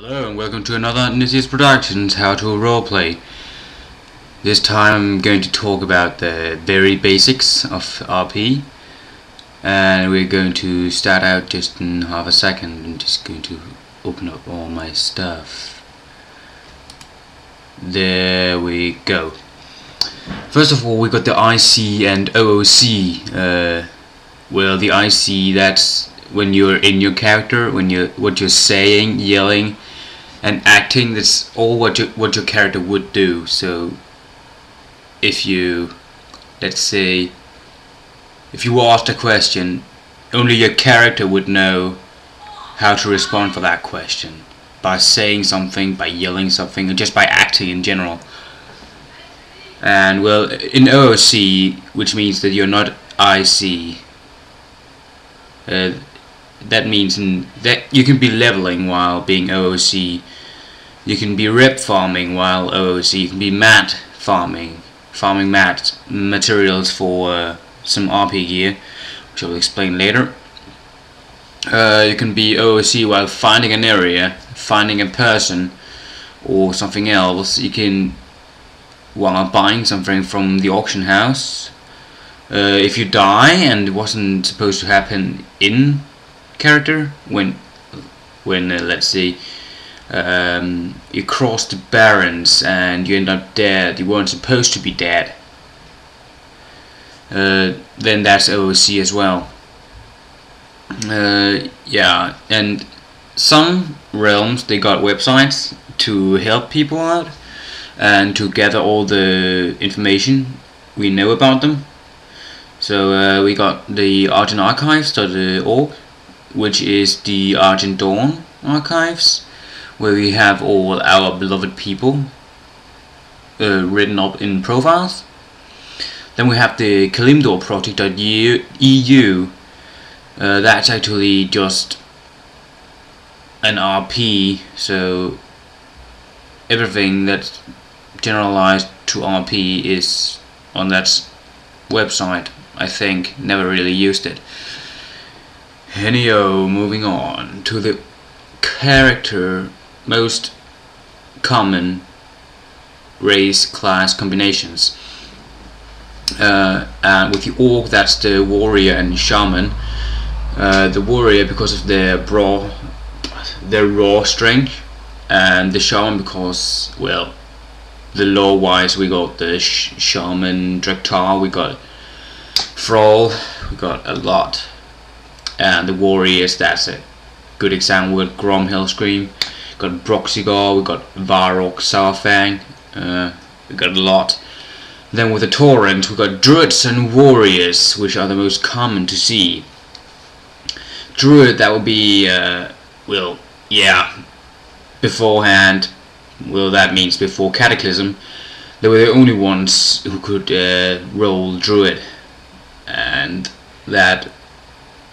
Hello and welcome to another Nisius Productions How to Roleplay. This time I'm going to talk about the very basics of RP, and we're going to start out just in half a second. I'm just going to open up all my stuff. There we go. First of all, we got the IC and OOC. Well, the IC, that's when you're in your character, what you're saying, yelling and acting. That's all what your character would do. So if you, let's say, if you asked a question, only your character would know how to respond for that question, by saying something, by yelling something, or just by acting in general. And well, in OOC, which means that you're not IC, that means that you can be leveling while being OOC. You can be rep farming while OOC. You can be mat farming mat materials for some RP gear, which I'll explain later. You can be OOC while finding an area, finding a person, or something else. You can while buying something from the auction house. If you die and it wasn't supposed to happen in character, when let's say you cross the Barrens and you end up dead, you weren't supposed to be dead, then that's OOC as well. Yeah, and some realms, they got websites to help people out and to gather all the information we know about them. So we got the ArgentArchives.org, which is the Argent Dawn archives, where we have all our beloved people written up in profiles. Then we have the Kalimdor Project.eu. That's actually just an RP, so everything that's generalized to RP is on that website. I think never really used it. Anyhow, moving on to the character most common race class combinations. And with the orc, that's the warrior and shaman. The warrior because of their raw strength, and the shaman because, well, the lore wise, we got the shaman Drektar, we got Thrall, we got a lot. And the warriors, that's a good example with Grom Hellscream. We got Broxigar, we got Varrock Sourfang, we got a lot. Then with the Torrent, we got druids and warriors, which are the most common to see. Druid, that would be well, yeah, beforehand. Well, that means before Cataclysm, they were the only ones who could roll druid, and that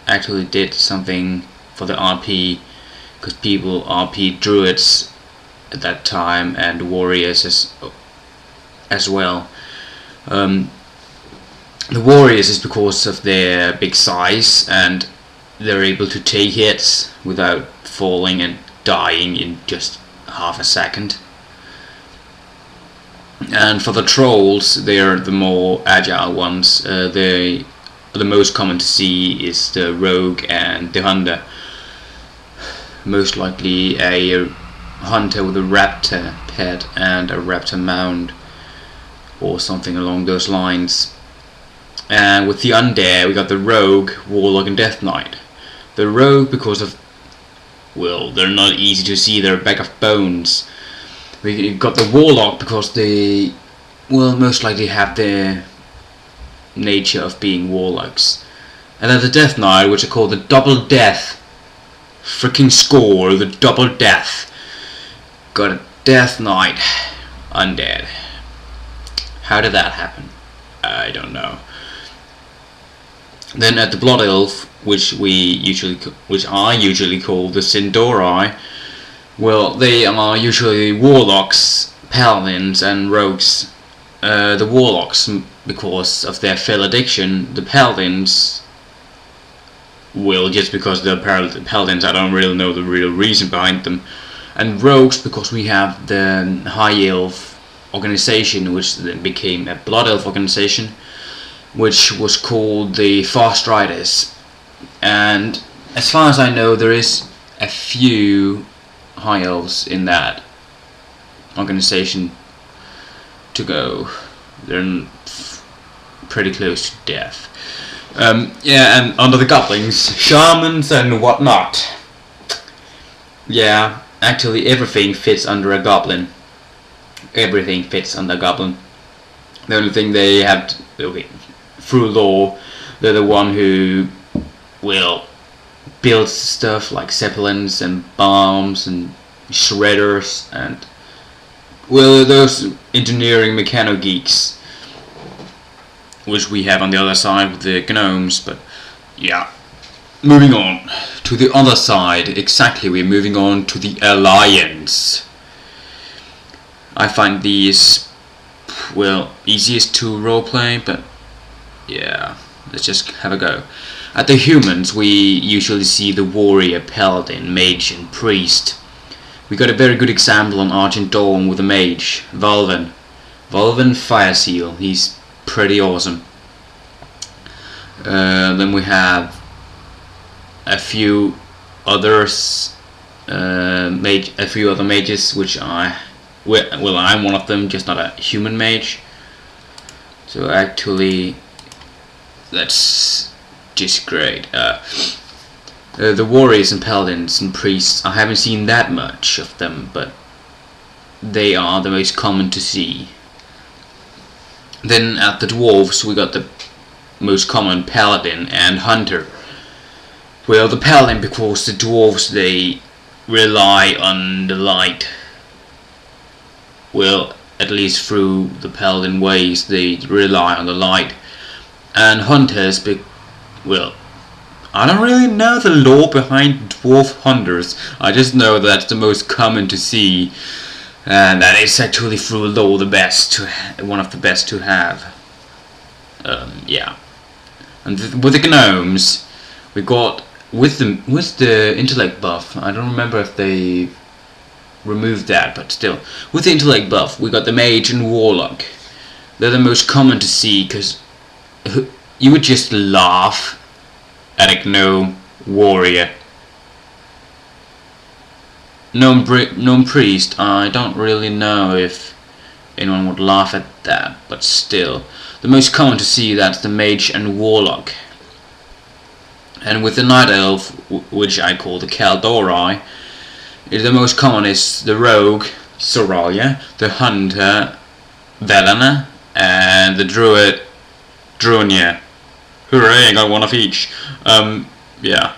actually did something for the RP, because people RP druids at that time and warriors as well. The warriors is because of their big size, and they're able to take hits without falling and dying in just half a second. And for the trolls, they're the more agile ones. The most common to see is the rogue and the hunter. Most likely a hunter with a raptor pet and a raptor mount, or something along those lines. And with the undead, we got the rogue, warlock and death knight. The rogue because of, well, they're not easy to see, they're a bag of bones. We got the warlock because they, well, most likely have the nature of being warlocks. And then the death knight, which are called the double death. Freaking score, the double death. Got a death knight undead. How did that happen? I don't know. Then at the blood elf, which I usually call the Sindori, well, they are usually warlocks, paladins and rogues. The warlocks because of their fell addiction, the paladins, well, just because they're paladins, I don't really know the real reason behind them, and rogues because we have the High Elf organization, which then became a Blood Elf organization, which was called the Fast Riders. And as far as I know, there is a few High Elves in that organization to go. They're pretty close to death. Yeah, and under the goblins, shamans and whatnot. Yeah, actually everything fits under a goblin. Everything fits under a goblin. The only thing they have to, through law, they're the one who will build stuff like zeppelins and bombs and shredders and, well, those engineering mechano geeks, which we have on the other side with the gnomes. But yeah, moving on to the other side. Exactly, we're moving on to the Alliance. I find these, well, easiest to roleplay, but yeah, let's just have a go. At the humans, we usually see the warrior, paladin, mage and priest. We got a very good example on Argent Dawn with the mage, Valven Fire Seal. He's pretty awesome. Then we have a few others, a few other mages, which I'm one of them, just not a human mage. So actually, that's just great. The warriors and paladins and priests, I haven't seen that much of them, but they are the most common to see. Then at the dwarves, we got the most common paladin and hunter. Well, the paladin, because the dwarves, they rely on the light. Well, at least through the paladin ways, they rely on the light. And hunters, well, I don't really know the lore behind dwarf hunters. I just know that's the most common to see, and that is actually through lore one of the best to have. Yeah. And with the gnomes, we got with the intellect buff. I don't remember if they removed that, but still, with the intellect buff, we got the mage and warlock. They're the most common to see, because you would just laugh at a gnome warrior. Gnome priest, I don't really know if anyone would laugh at that, but still, the most common to see, that's the mage and warlock. And with the night elf, which I call the Kaldorei, the most common is the rogue, Soralia, the hunter, Velana, and the druid, Drunia. Hooray, I got one of each. Yeah.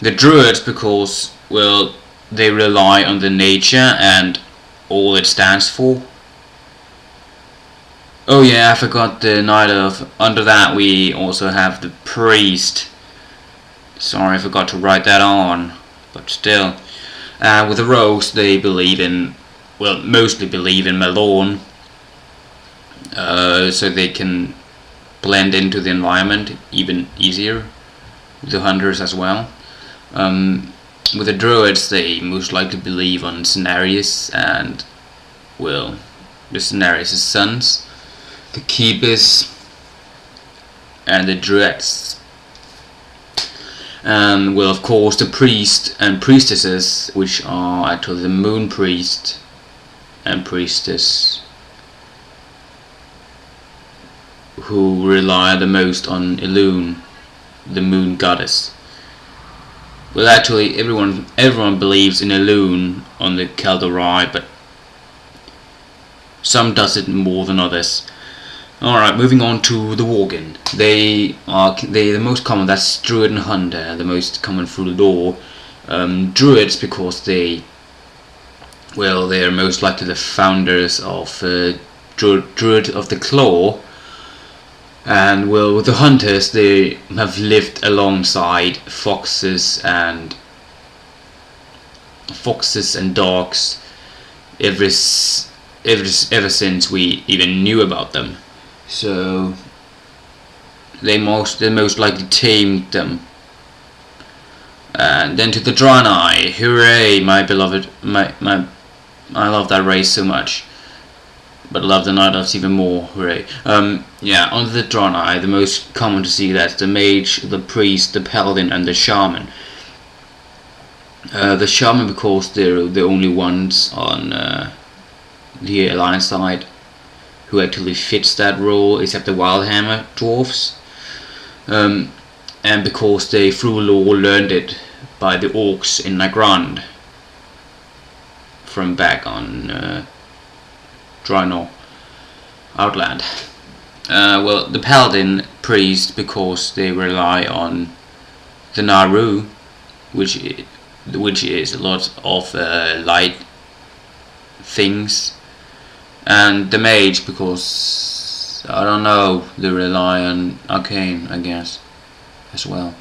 The druids, because, well, they rely on the nature and all it stands for. Oh yeah, I forgot the night elf. Under that we also have the priest. Sorry, I forgot to write that on. But still. With the rogues, they believe in, well, mostly believe in Malorn. So they can blend into the environment even easier. The hunters as well. With the druids, they most likely believe on Cenarius and, well, the Cenarius' sons, the Keepers, and the druids. And, well, of course, the priest and priestesses, which are actually the moon priest and priestess, who rely the most on Elune, the moon goddess. Well, actually, everyone believes in Elune on the Kaldorei, but some does it more than others. Alright, moving on to the Worgen. They're the most common. That's druid and hunter, the most common through the lore. Druids, because they're most likely the founders of Druid of the Claw. And, well, with the hunters, they have lived alongside foxes and dogs ever since we even knew about them. So they most likely tamed them. And then to the Draenei. Hooray, my beloved, I love that race so much. But love the Night Elves even more, hooray. Yeah, on the Draenei, the most common to see that's the Mage, the Priest, the Paladin and the Shaman. The Shaman, because they're the only ones on the Alliance side who actually fits that role, except the Wildhammer Dwarfs. And because they through lore learned it by the Orcs in Nagrand from back on Draenor Outland. Well, the Paladin Priest, because they rely on the Naru, which is a lot of light things, and the Mage, because I don't know, they rely on arcane, I guess, as well.